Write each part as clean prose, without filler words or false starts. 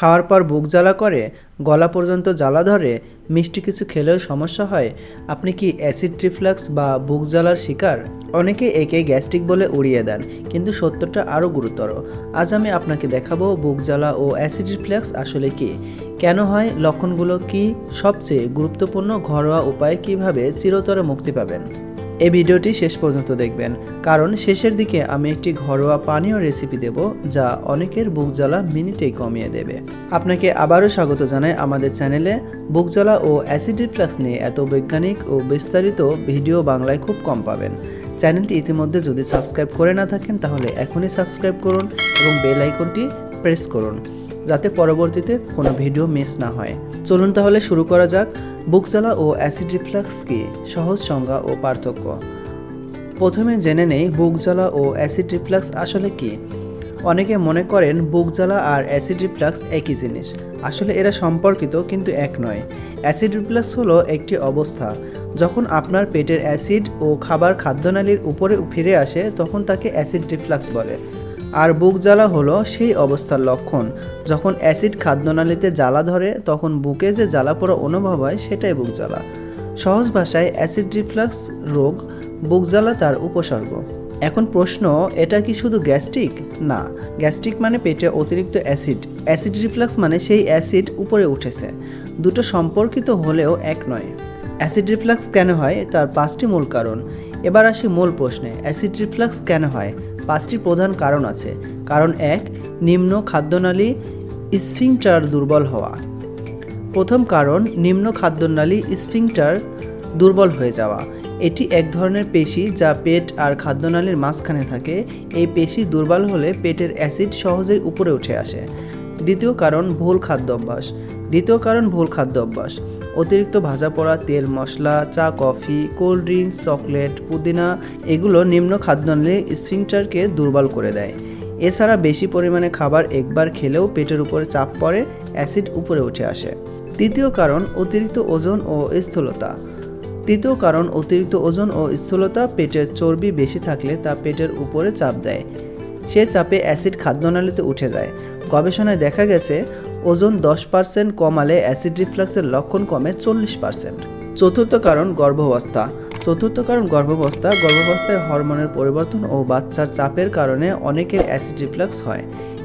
খাওয়ার পর বুক জ্বালা করে, গলা পর্যন্ত জ্বালা ধরে, মিষ্টি কিছু খেলেও সমস্যা হয়। আপনি কি অ্যাসিড রিফ্লাক্স বা বুক জ্বালার শিকার? অনেকে একে গ্যাস্ট্রিক বলে উড়িয়ে দেন, কিন্তু সত্যটা আরও গুরুতর। আজ আমি আপনাকে দেখাবো বুক জ্বালা ও অ্যাসিড রিফ্লাক্স আসলে কি, কেন হয়, লক্ষণগুলো কি, সবচেয়ে গুরুত্বপূর্ণ ঘরোয়া উপায়ে কিভাবে চিরতরে মুক্তি পাবেন। এই ভিডিওটি শেষ পর্যন্ত দেখবেন, কারণ শেষের দিকে আমি একটি ঘরোয়া পানীয় রেসিপি দেব যা অনেকের বুক জ্বালা মিনিটেই কমিয়ে দেবে। আপনাকে আবারও স্বাগত জানাই আমাদের চ্যানেলে। বুক জ্বালা ও অ্যাসিড রিফ্লাক্স নিয়ে এত বৈজ্ঞানিক ও বিস্তারিত ভিডিও বাংলায় খুব কম পাবেন। চ্যানেলটি ইতিমধ্যে যদি সাবস্ক্রাইব করে না থাকেন তাহলে এখনই সাবস্ক্রাইব করুন এবং বেল আইকনটি প্রেস করুন, যাতে পরবর্তীতে কোনো ভিডিও মিস না হয়। চলুন তাহলে শুরু করা যাক। বুক জ্বালা ও অ্যাসিড রিফ্লাক্স কি, সহজ সংজ্ঞা ও পার্থক্য। প্রথমে জেনে নেই বুক জ্বালা ও অ্যাসিড রিফ্লাক্স আসলে কি। অনেকে মনে করেন বুক জ্বালা আর অ্যাসিড রিফ্লাক্স একই জিনিস। আসলে এরা সম্পর্কিত, কিন্তু এক নয়। অ্যাসিড রিফ্লাক্স হলো একটি অবস্থা যখন আপনার পেটের অ্যাসিড ও খাবার খাদ্যনালীর উপরে ফিরে আসে, তখন তাকে অ্যাসিড রিফ্লাক্স বলে। আর বুক জ্বালা হলো সেই অবস্থার লক্ষণ যখন অ্যাসিড খাদ্যনালীতে জ্বালা ধরে, তখন বুকে যে জ্বালা পোড়া অনুভব হয় সেটাই বুক জ্বালা। সহজ ভাষায় অ্যাসিড রিফ্লাক্স রোগ, বুক জ্বালা তার উপসর্গ। এখন প্রশ্ন, এটা কি শুধু গ্যাস্ট্রিক? না, গ্যাস্ট্রিক মানে পেটে অতিরিক্ত অ্যাসিড, অ্যাসিড রিফ্লাক্স মানে সেই অ্যাসিড উপরে উঠেছে। দুটো সম্পর্কিত হলেও এক নয়। অ্যাসিড রিফ্লাক্স কেন হয় তার 5টি মূল কারণ। এবার আসি মূল প্রশ্নে, অ্যাসিড রিফ্লাক্স কেন হয়? 5টি প্রধান কারণ আছে। কারণ 1, নিম্ন খাদ্যনালী স্ফিংটার দুর্বল হওয়া। প্রথম কারণ, নিম্ন খাদ্যনালী স্ফিংটার দুর্বল হয়ে যাওয়া। এটি এক ধরনের পেশি যা পেট আর খাদ্যনালীর মাঝখানে থাকে। এই পেশি দুর্বল হলে পেটের অ্যাসিড সহজেই উপরে উঠে আসে। দ্বিতীয় কারণ, ভুল খাদ্য অভ্যাস। অতিরিক্ত ভাজা পোড়া তেল মশলা, চা কফি, কোল্ড ড্রিঙ্কস, চকলেট, পুদিনা এগুলো নিম্ন খাদ্যনালী স্ফিংটারকে দুর্বল করে দেয়। এছাড়া বেশি পরিমাণে খাবার একবার খেলেও পেটের উপরে চাপ পড়ে, অ্যাসিড উপরে উঠে আসে। তৃতীয় কারণ, অতিরিক্ত ওজন ও স্থূলতা। পেটের চর্বি বেশি থাকলে তা পেটের উপরে চাপ দেয়। সে চাপে অ্যাসিড খাদ্যনালীতে উঠে যায়। গবেষণায় দেখা গেছে ওজন 10% কমালে অ্যাসিড রিফ্লাক্সের লক্ষণ কমে 40%। চতুর্থ কারণ, গর্ভাবস্থায় হরমোনের পরিবর্তন ও বাচ্চার চাপের কারণে অনেকের অ্যাসিড রিফ্লাক্স হয়।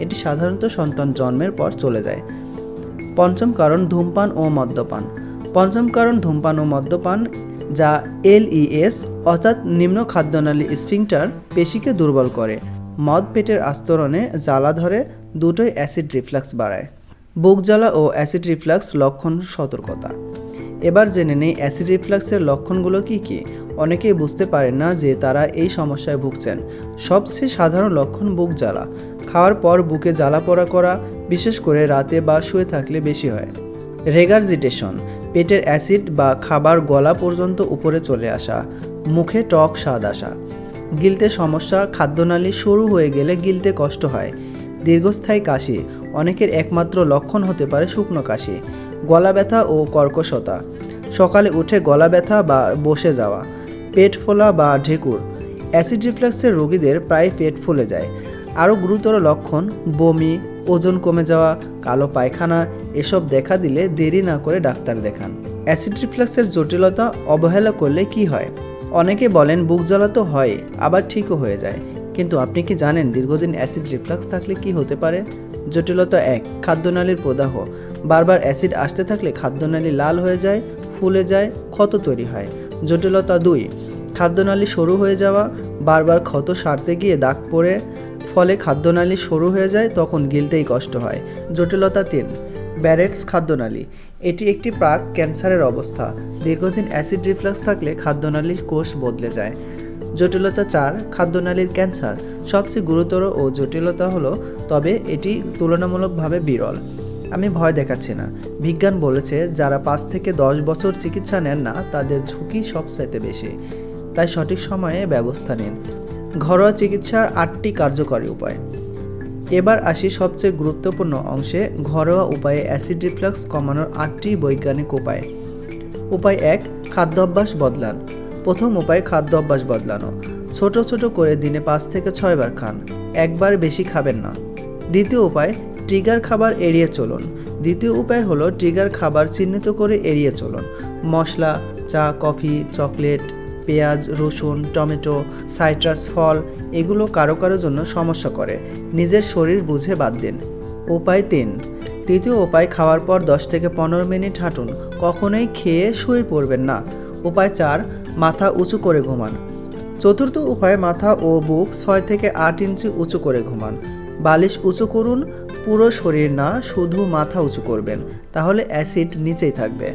এটি সাধারণত সন্তান জন্মের পর চলে যায়। পঞ্চম কারণ, ধূমপান ও মদ্যপান, যা LES অর্থাৎ নিম্ন খাদ্যনালী স্ফিংটার পেশিকে দুর্বল করে। মদ পেটের আস্তরণে জ্বালা ধরে, দুটোই অ্যাসিড রিফ্লাক্স বাড়ায়। বুক জ্বালা ও অ্যাসিড রিফ্লাক্স লক্ষণ সতর্কতা। এবার জেনে নেই অ্যাসিড রিফ্লাক্সের লক্ষণগুলো কি কি। অনেকেই বুঝতে পারেন না যে তারা এই সমস্যায় ভুগছেন। সবচেয়ে সাধারণ লক্ষণ বুক জ্বালা। খাওয়ার পর বুকে জ্বালা পোড়া করা, বিশেষ করে রাতে বা শুয়ে থাকলে বেশি হয়। রেগারজিটেশন, পেটের অ্যাসিড বা খাবার গলা পর্যন্ত উপরে চলে আসা, মুখে টক স্বাদ আসা। গিলতে সমস্যা, খাদ্যনালী সরু হয়ে গেলে গিলতে কষ্ট হয়। দীর্ঘস্থায়ী কাশি, অনেকের একমাত্র লক্ষণ হতে পারে শুকনো কাশি। গলা ব্যথা ও কর্কশতা, সকালে উঠে গলা ব্যথা বা বসে যাওয়া। পেট ফোলা বা ঢেকুর, অ্যাসিড রিফ্লাক্সের রোগীদের প্রায় পেট ফুলে যায়। আরও গুরুতর লক্ষণ, বমি, ওজন কমে যাওয়া, কালো পায়খানা, এসব দেখা দিলে দেরি না করে ডাক্তার দেখান। অ্যাসিড রিফ্লাক্সের জটিলতা অবহেলা করলে কি হয়? অনেকে বলেন বুক জ্বালা তো হয়, আবার ঠিকও হয়ে যায়। কিন্তু আপনি কি জানেন দীর্ঘদিন অ্যাসিড রিফ্লাক্স থাকলে কি হতে পারে? জটিলতা 1, খাদ্যনালীর প্রদাহ। বারবার অ্যাসিড আসতে থাকলে খাদ্যনালী লাল হয়ে যায়, ফুলে যায়, ক্ষত তৈরি হয়। জটিলতা 2, খাদ্যনালী সরু হয়ে যাওয়া। বারবার ক্ষত সারতে গিয়ে দাগ পড়ে, ফলে খাদ্যনালী সরু হয়ে যায়, তখন গিলতেই কষ্ট হয়। জটিলতা 3, ব্যারেটস খাদ্যনালী। এটি একটি প্রাক ক্যান্সারের অবস্থা। দীর্ঘদিন অ্যাসিড রিফ্লাক্স থাকলে খাদ্যনালীর কোষ বদলে যায়। জটিলতা 4, খাদ্যনালীর ক্যান্সার। সবচেয়ে গুরুতর ও জটিলতা হলো, তবে এটি তুলনামূলকভাবে বিরল। আমি ভয় দেখাচ্ছি না, বিজ্ঞান বলেছে যারা 5 থেকে 10 বছর চিকিৎসা নেন না তাদের ঝুঁকি সবচাইতে বেশি। তাই সঠিক সময়ে ব্যবস্থা নিন। ঘরোয়া চিকিৎসার 8টি কার্যকরী উপায়। এবার আসি সবচেয়ে গুরুত্বপূর্ণ অংশে, ঘরোয়া উপায়ে অ্যাসিড রিফ্লাক্স কমানোর 8টি বৈজ্ঞানিক উপায়। উপায় 1, খাদ্যাভ্যাস বদলান। প্রথম উপায়, খাদ্যাভ্যাস বদলানো। ছোট করে দিনে 5 থেকে 6 বার খান, একবার বেশি খাবেন না। দ্বিতীয় উপায়, ট্রিগার খাবার এড়িয়ে চলুন। দ্বিতীয় উপায় হলো ট্রিগার খাবার চিহ্নিত করে এড়িয়ে চলুন। মশলা, চা, কফি, চকলেট, পেঁয়াজ, রসুন, টমেটো, সাইট্রাস ফল এগুলো কারো কারো জন্য সমস্যা করে। নিজের শরীর বুঝে বাদ দিন। উপায় 3। তৃতীয় উপায়, খাওয়ার পর 10 থেকে 15 মিনিট হাঁটুন। কখনোই খেয়ে শুয়ে পড়বেন না। উপায় 4। মাথা উঁচু করে ঘুমান। চতুর্থ উপায়, মাথা ও বুক 6 থেকে 8 ইঞ্চি উঁচু করে ঘুমান। বালিশ উঁচু করুন, পুরো শরীর না, শুধু মাথা উঁচু করবেন, তাহলে অ্যাসিড নিচেই থাকবে।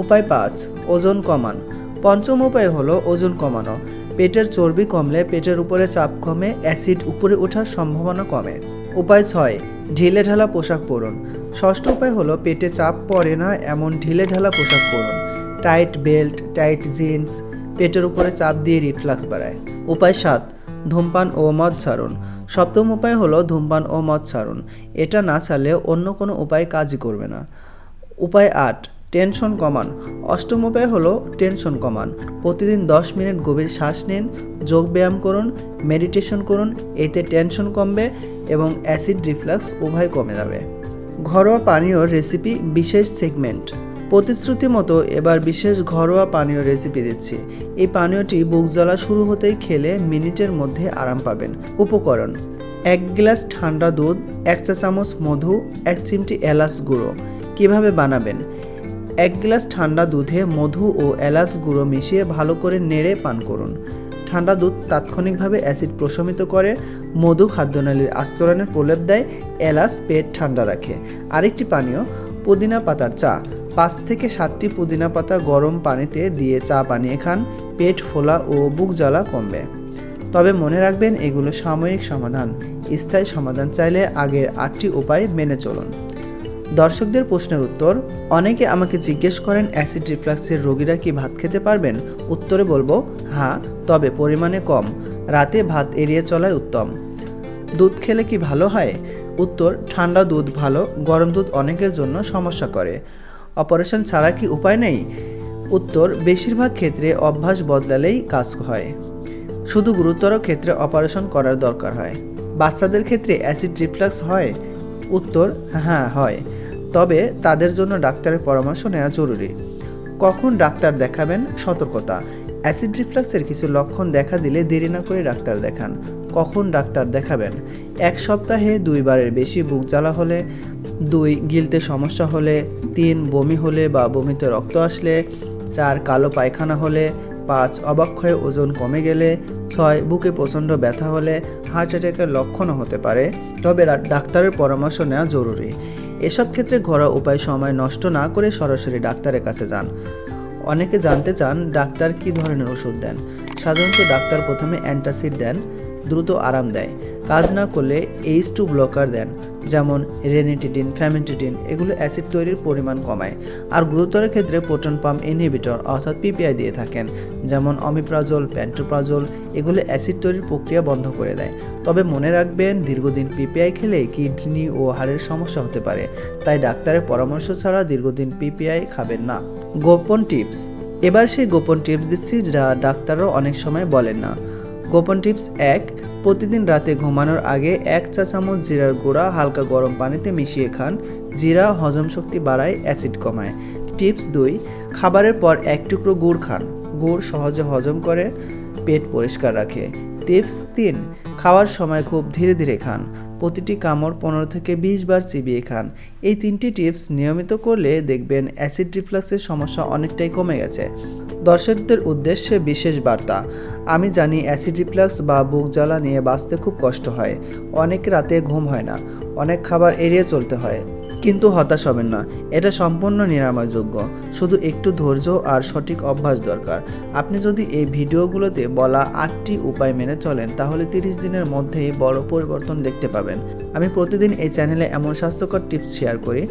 উপায় 5। ওজন কমান। পঞ্চম উপায় হলো ওজন কমানো। পেটের চর্বি কমলে পেটের উপরে চাপ কমে, অ্যাসিড উপরে ওঠার সম্ভাবনা কমে। উপায় 6। ঢিলে ঢালা পোশাক পরুন। ষষ্ঠ উপায় হলো পেটে চাপ পড়ে না এমন ঢিলে ঢালা পোশাক পরুন। টাইট বেল্ট, টাইট জিন্স পেটের উপরে চাপ দিয়ে রিফ্লাক্স বাড়ায়। উপায় 7। ধূমপান ও মদ ছাড়ুন। সপ্তম উপায় হলো ধূমপান ও মদ ছাড়ুন। এটা না ছাড়লে অন্য কোনো উপায় কাজই করবে না। উপায় 8। টেনশন কমান। অষ্টম উপায় হলো টেনশন কমান। প্রতিদিন 10 মিনিট গভীর শ্বাস নিন, যোগ ব্যায়াম করুন, মেডিটেশন করুন। এতে টেনশন কমবে এবং অ্যাসিড রিফ্লাক্স উভয় কমে যাবে। ঘরোয়া পানীয় রেসিপি বিশেষ সেগমেন্ট। প্রতিশ্রুতি মতো এবার বিশেষ ঘরোয়া পানীয় রেসিপি দিচ্ছি। এই পানীয়টি বুক জ্বালা শুরু হতেই খেলে মিনিটের মধ্যে আরাম পাবেন। উপকরণ: 1 গ্লাস ঠান্ডা দুধ, 1 চা চামচ মধু, 1 চিমটি এলাচ গুঁড়ো। কিভাবে বানাবেন? 1 গ্লাস ঠান্ডা দুধে মধু ও এলাচ গুঁড়ো মিশিয়ে ভালো করে নেড়ে পান করুন। ঠান্ডা দুধ তাৎক্ষণিকভাবে অ্যাসিড প্রশমিত করে, মধু খাদ্যনালীর আস্তরণের প্রলেপ দেয়, এলাচ পেট ঠান্ডা রাখে। আরেকটি পানীয়, পুদিনা পাতার চা। 5 থেকে 7টি পুদিনা পাতা গরম পানিতে দিয়ে চা বানিয়ে খান। পেট ফোলা ও বুক জ্বালা কমবে। তবে মনে রাখবেন, এগুলো সাময়িক সমাধান। স্থায়ী সমাধান চাইলে আগের 8টি উপায় মেনে চলুন। দর্শকদের প্রশ্নের উত্তর: অনেকে আমাকে জিজ্ঞেস করেন অ্যাসিড রিফ্লাক্সের রোগীরা কি ভাত খেতে পারবেন? উত্তরে বলবো হ্যাঁ, তবে পরিমাণে কম। রাতে ভাত এড়িয়ে চলাই উত্তম। দুধ খেলে কি ভালো হয়? উত্তর: ঠান্ডা দুধ ভালো, গরম দুধ অনেকের জন্য সমস্যা করে। অপারেশন ছাড়া কি উপায় নেই? উত্তর: বেশিরভাগ ক্ষেত্রে অভ্যাস বদলালেই কাজ হয়। শুধু গুরুতর ক্ষেত্রে অপারেশন করার দরকার হয়। বাচ্চাদের ক্ষেত্রে অ্যাসিড রিফ্লাক্স হয়? উত্তর: হ্যাঁ হয়, তবে তাদের জন্য ডাক্তারের পরামর্শ নেওয়া জরুরি। কখন ডাক্তার দেখাবেন? সতর্কতা: অ্যাসিড রিফ্লাক্সের কিছু লক্ষণ দেখা দিলে দেরি না করে ডাক্তার দেখান। কখন ডাক্তার দেখাবেন? 1 সপ্তাহে 2 বারের বেশি বুক জ্বালা হলে, 2 গিলতে সমস্যা হলে, 3 বমি হলে বা বমিতে রক্ত আসলে, 4 কালো পায়খানা হলে, 5 অবক্ষয় ওজন কমে গেলে, 6 বুকে প্রচণ্ড ব্যথা হলে, হার্ট অ্যাটাকের লক্ষণও হতে পারে। তবে ডাক্তারের পরামর্শ নেওয়া জরুরি। এসব ক্ষেত্রে ঘরোয়া উপায় সময় নষ্ট না করে সরাসরি ডাক্তারের কাছে যান। অনেকে জানতে চান ডাক্তার কী ধরনের ওষুধ দেন। সাধারণত ডাক্তার প্রথমে অ্যান্টাসিড দেন, দ্রুত আরাম দেয়। কাজ না করলে H2 ব্লকার দেন, যেমন রেনিটিডিন, ফ্যামিটিডিন। এগুলো অ্যাসিড তৈরির পরিমাণ কমায়। আর গুরুতর ক্ষেত্রে প্রোটন পাম্প ইনহিবিটর অর্থাৎ PPI দিয়ে থাকেন, যেমন অমিপ্রাজোল, প্যান্টোপ্রাজোল। এগুলো অ্যাসিড তৈরির প্রক্রিয়া বন্ধ করে দেয়। তবে মনে রাখবেন, দীর্ঘদিন PPI খেলে কিডনি ও হাড়ের সমস্যা হতে পারে। তাই ডাক্তারের পরামর্শ ছাড়া দীর্ঘদিন PPI খাবেন না। গোপন টিপস। এবার সেই গোপন টিপস দিচ্ছি যা ডাক্তারও অনেক সময় বলেন না। গোপন টিপস 1। প্রতিদিন রাতে ঘুমানোর আগে 1 চা চামচ জিরার গুঁড়া হালকা গরম পানিতে মিশিয়ে খান। জিরা হজম শক্তি বাড়ায়, অ্যাসিড কমায়। টিপস 2। খাবারের পর 1 টুকরো গুড় খান। গুড় সহজে হজম করে, পেট পরিষ্কার রাখে। টিপস 3। খাওয়ার সময় খুব ধীরে ধীরে খান। প্রতিটি কামড় 15 থেকে 20 বার চিবিয়ে খান। এই 3টি টিপস নিয়মিত করলে দেখবেন অ্যাসিড রিফ্লাক্সের সমস্যা অনেকটাই কমে গেছে। দর্শকদের উদ্দেশ্যে বিশেষ বার্তা। আমি জানি অ্যাসিড রিফ্লাক্স বা বুক জ্বালা নিয়ে বাঁচতে খুব কষ্ট হয়। অনেক রাতে ঘুম হয় না, অনেক খাবার এড়িয়ে চলতে হয়। কিন্তু হতাশ হবেন না, এটা সম্পূর্ণ নিরাময়যোগ্য। শুধু একটু ধৈর্য আর সঠিক অভ্যাস দরকার। আপনি যদি এই ভিডিওগুলোতে বলা 8টি উপায় মেনে চলেন, তাহলে 30 দিনের মধ্যেই বড় পরিবর্তন দেখতে পাবেন। আমি প্রতিদিন এই চ্যানেলে এমন স্বাস্থ্যকর টিপস শেয়ার করি।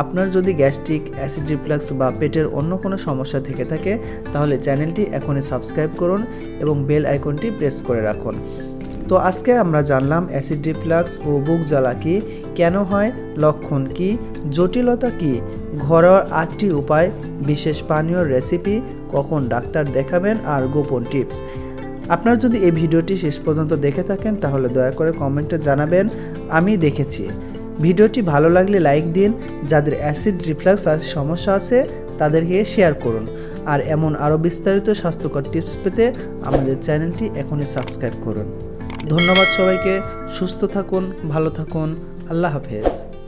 আপনার যদি গ্যাস্ট্রিক, অ্যাসিড রিফ্লাক্স বা পেটের অন্য কোনো সমস্যা থেকে থাকে, তাহলে চ্যানেলটি এখনই সাবস্ক্রাইব করুন এবং বেল আইকনটি প্রেস করে রাখুন। তো আজকে আমরা জানলাম অ্যাসিড রিফ্লাক্স ও বুক জ্বালা কি, কেন হয়, লক্ষণ কি, জটিলতা কি, ঘরোয়া 8টি উপায়, বিশেষ পানীয় রেসিপি, কখন ডাক্তার দেখাবেন আর গোপন টিপস। আপনারা যদি এই ভিডিওটি শেষ পর্যন্ত দেখে থাকেন, তাহলে দয়া করে কমেন্টে জানাবেন আমি দেখেছি। ভিডিওটি ভালো লাগলে লাইক দিন, যাদের অ্যাসিড রিফ্লাক্স সমস্যা আছে তাদেরকে শেয়ার করুন। আর এমন আরও বিস্তারিত স্বাস্থ্যকর টিপস পেতে আমাদের চ্যানেলটি এখনই সাবস্ক্রাইব করুন। ধন্যবাদ সবাইকে। সুস্থ থাকুন, ভালো থাকুন। আল্লাহ হাফেজ।